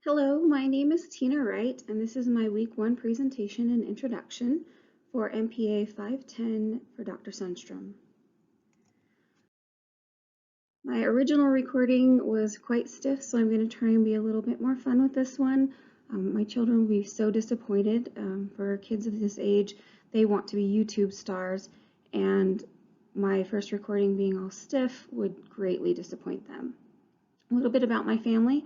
Hello, my name is Tina Wright, and this is my Week 1 presentation and introduction for MPA 510 for Dr. Sundstrom. My original recording was quite stiff, so I'm going to try and be a little bit more fun with this one. My children will be so disappointed. For kids of this age, they want to be YouTube stars, and my first recording being all stiff would greatly disappoint them. A little bit about my family.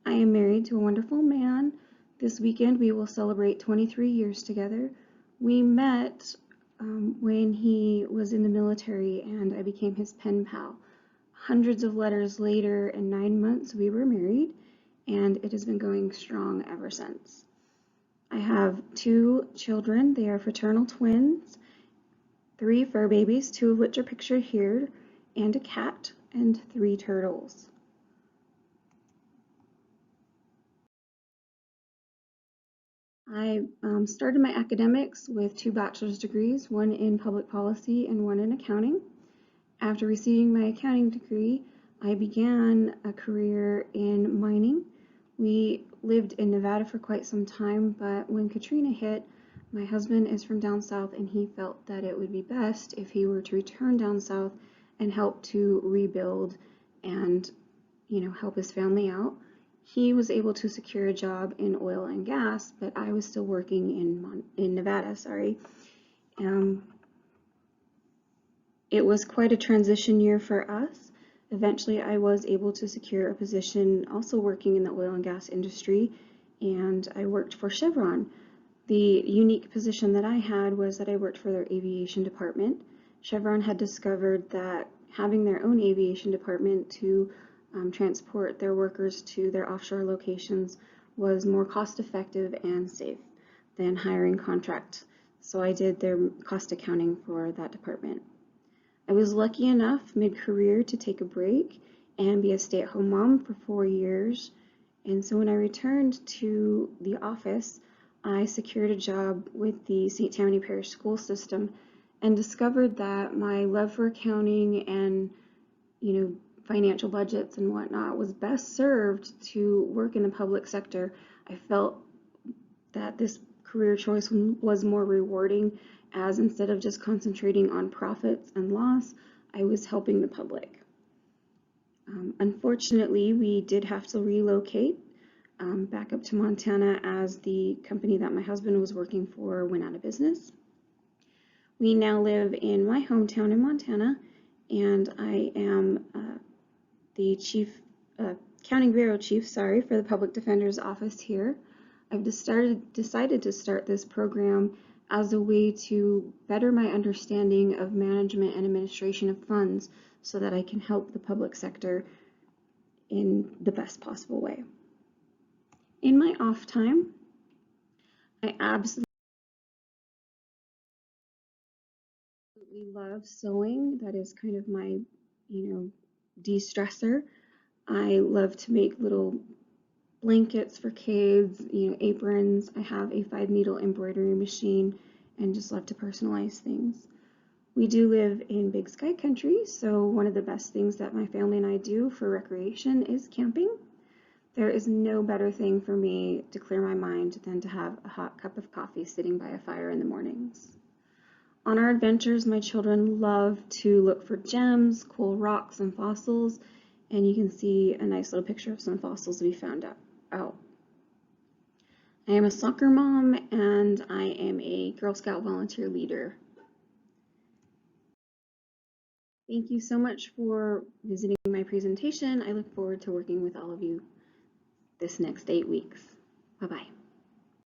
I am married to a wonderful man. This weekend we will celebrate 23 years together. We met when he was in the military and I became his pen pal. Hundreds of letters later, in 9 months, we were married, and it has been going strong ever since. I have 2 children. They are fraternal twins, 3 fur babies, 2 of which are pictured here, and a cat, and 3 turtles. I started my academics with 2 bachelor's degrees, one in public policy and one in accounting. After receiving my accounting degree, I began a career in mining. We lived in Nevada for quite some time, but when Katrina hit, my husband is from down south and he felt that it would be best if he were to return down south and help to rebuild and, help his family out. He was able to secure a job in oil and gas, but I was still working in Nevada, sorry. It was quite a transition year for us. Eventually, I was able to secure a position also working in the oil and gas industry, and I worked for Chevron. The unique position that I had was that I worked for their aviation department. Chevron had discovered that having their own aviation department to transport their workers to their offshore locations was more cost-effective and safe than hiring contract. So I did their cost accounting for that department. I was lucky enough mid-career to take a break and be a stay-at-home mom for 4 years. And so when I returned to the office, I secured a job with the St. Tammany Parish School System and discovered that my love for accounting and, financial budgets and whatnot was best served to work in the public sector. I felt that this career choice was more rewarding, as instead of just concentrating on profits and loss, I was helping the public. Unfortunately, we did have to relocate back up to Montana as the company that my husband was working for went out of business. We now live in my hometown in Montana, and I am the county bureau chief, for the public defender's office here. I've decided to start this program as a way to better my understanding of management and administration of funds so that I can help the public sector in the best possible way. In my off time, I absolutely love sewing. That is kind of my, de-stressor. I love to make little blankets for kids, aprons. I have a 5-needle embroidery machine and just love to personalize things. We do live in Big Sky Country, so one of the best things that my family and I do for recreation is camping. There is no better thing for me to clear my mind than to have a hot cup of coffee sitting by a fire in the mornings. On our adventures, my children love to look for gems, cool rocks, and fossils, and you can see a nice little picture of some fossils we found out. I am a soccer mom, and I am a Girl Scout volunteer leader. Thank you so much for visiting my presentation. I look forward to working with all of you this next 8 weeks. Bye-bye.